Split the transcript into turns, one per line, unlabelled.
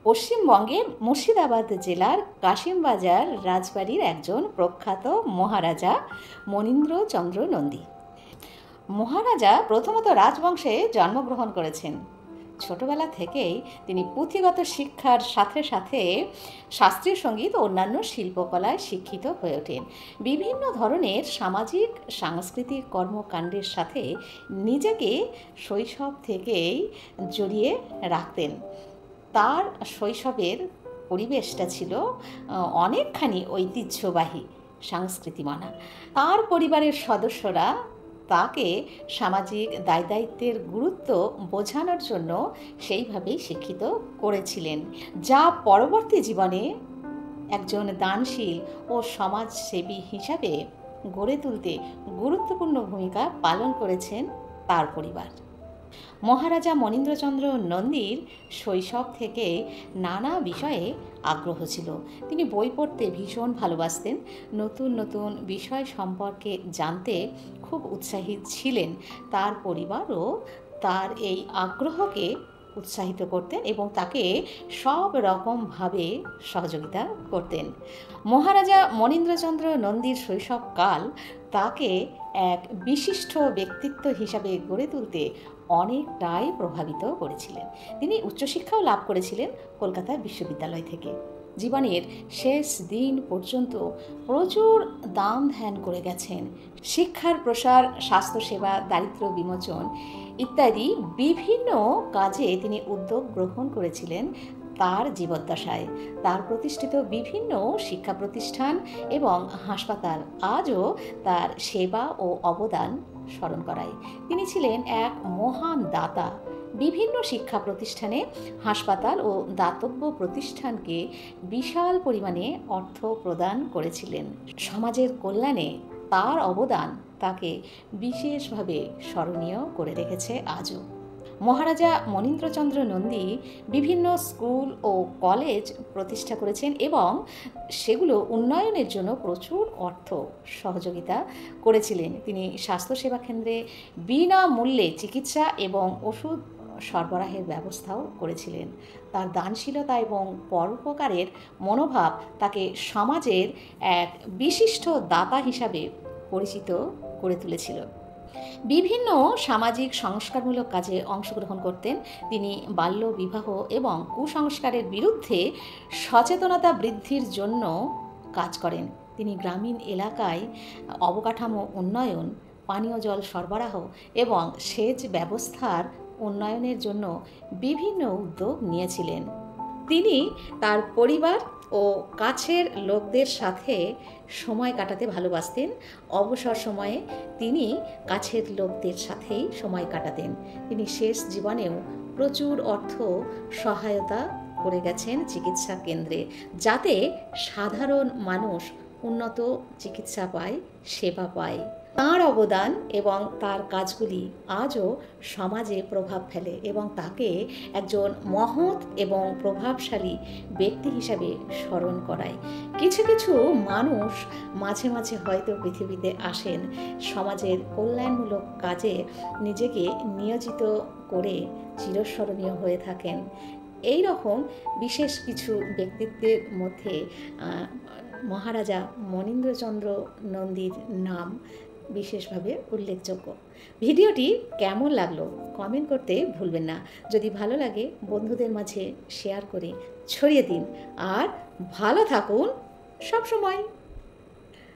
পশ্চিমবঙ্গের মুর্শিদাবাদ জেলার কাশিমবাজার রাজবাড়ির একজন প্রখ্যাত মহারাজা মনীন্দ্রচন্দ্র নন্দী। মহারাজা প্রথমত রাজবংশে জন্মগ্রহণ করেছেন। ছোটবেলা থেকেই তিনি পুঁথিগত শিক্ষার সাথে সাথে শাস্ত্রীয় সঙ্গীত ও অন্যান্য শিল্পকলায় শিক্ষিত হয়ে ওঠেন। বিভিন্ন ধরনের সামাজিক সাংস্কৃতিক কর্মকাণ্ডের সাথে নিজেকে শৈশব থেকেই জড়িয়ে রাখতেন। তার শৈশবের পরিবেশটা ছিল অনেকখানি ঐতিহ্যবাহী সংস্কৃতিমনা। তার পরিবারের সদস্যরা তাকে সামাজিক দায়দায়িত্বের গুরুত্ব বোঝানোর জন্য সেইভাবেই শিক্ষিত করেছিলেন, যা পরবর্তী জীবনে একজন দানশীল ও সমাজসেবী হিসাবে গড়ে তুলতে গুরুত্বপূর্ণ ভূমিকা পালন করেছেন তার পরিবার। মহারাজা মনীন্দ্রচন্দ্র নন্দীর শৈশব থেকে নানা বিষয়ে আগ্রহ ছিল। তিনি বই পড়তে ভীষণ ভালোবাসতেন, নতুন নতুন বিষয় সম্পর্কে জানতে খুব উৎসাহী ছিলেন। তার পরিবারও তার এই আগ্রহকে উৎসাহিত করতেন এবং তাকে সব রকমভাবে সহযোগিতা করতেন। মহারাজা মনীন্দ্রচন্দ্র নন্দীর শৈশবকাল তাকে এক বিশিষ্ট ব্যক্তিত্ব হিসাবে গড়ে তুলতে অনেকটাই প্রভাবিত করেছিলেন। তিনি উচ্চশিক্ষাও লাভ করেছিলেন কলকাতা বিশ্ববিদ্যালয় থেকে। জীবনের শেষ দিন পর্যন্ত প্রচুর দান ধ্যান করে গেছেন। শিক্ষার প্রসার, স্বাস্থ্যসেবা, দারিদ্র্য বিমোচন ইত্যাদি বিভিন্ন কাজে তিনি উদ্যোগ গ্রহণ করেছিলেন। তার জীবদ্দশায় তার প্রতিষ্ঠিত বিভিন্ন শিক্ষা প্রতিষ্ঠান এবং হাসপাতাল আজও তার সেবা ও অবদান স্মরণ করায়। তিনি ছিলেন এক মহান দাতা। বিভিন্ন শিক্ষা প্রতিষ্ঠানে, হাসপাতাল ও দাতব্য প্রতিষ্ঠানকে বিশাল পরিমাণে অর্থ প্রদান করেছিলেন। সমাজের কল্যাণে তার অবদান তাকে বিশেষভাবে স্মরণীয় করে রেখেছে আজও। মহারাজা মনীন্দ্রচন্দ্র নন্দী বিভিন্ন স্কুল ও কলেজ প্রতিষ্ঠা করেছেন এবং সেগুলো উন্নয়নের জন্য প্রচুর অর্থ সহযোগিতা করেছিলেন। তিনি স্বাস্থ্যসেবা কেন্দ্রে বিনামূল্যে চিকিৎসা এবং ওষুধ সরবরাহের ব্যবস্থাও করেছিলেন। তার দানশীলতা এবং পরোপকারের মনোভাব তাকে সমাজের এক বিশিষ্ট দাতা হিসাবে পরিচিত করে তুলেছিল। বিভিন্ন সামাজিক সংস্কারমূলক কাজে অংশগ্রহণ করতেন। তিনি বাল্য বিবাহ এবং কুসংস্কারের বিরুদ্ধে সচেতনতা বৃদ্ধির জন্য কাজ করেন। তিনি গ্রামীণ এলাকায় অবকাঠামো উন্নয়ন, পানীয় জল সরবরাহ এবং সেচ ব্যবস্থার উন্নয়নের জন্য বিভিন্ন উদ্যোগ নিয়েছিলেন। তিনি তার পরিবার ও কাছের লোকদের সাথে সময় কাটাতে ভালোবাসতেন। অবসর সময়ে তিনি কাছের লোকদের সাথেই সময় কাটাতেন। তিনি শেষ জীবনেও প্রচুর অর্থ সহায়তা করে গেছেন চিকিৎসা কেন্দ্রে, যাতে সাধারণ মানুষ উন্নত চিকিৎসা পায়, সেবা পায়। তাঁর অবদান এবং তার কাজগুলি আজও সমাজে প্রভাব ফেলে এবং তাকে একজন মহৎ এবং প্রভাবশালী ব্যক্তি হিসাবে স্মরণ করায়। কিছু কিছু মানুষ মাঝে মাঝে হয়তো পৃথিবীতে আসেন, সমাজের কল্যাণমূলক কাজে নিজেকে নিয়োজিত করে চিরস্মরণীয় হয়ে থাকেন। এই রকম বিশেষ কিছু ব্যক্তিত্বের মধ্যে মহারাজা মনীন্দ্রচন্দ্র নন্দীর নাম বিশেষভাবে উল্লেখযোগ্য। ভিডিওটি কেমন লাগলো কমেন্ট করতে ভুলবেন না। যদি ভালো লাগে বন্ধুদের মাঝে শেয়ার করে ছড়িয়ে দিন। আর ভালো থাকুন সব সময়।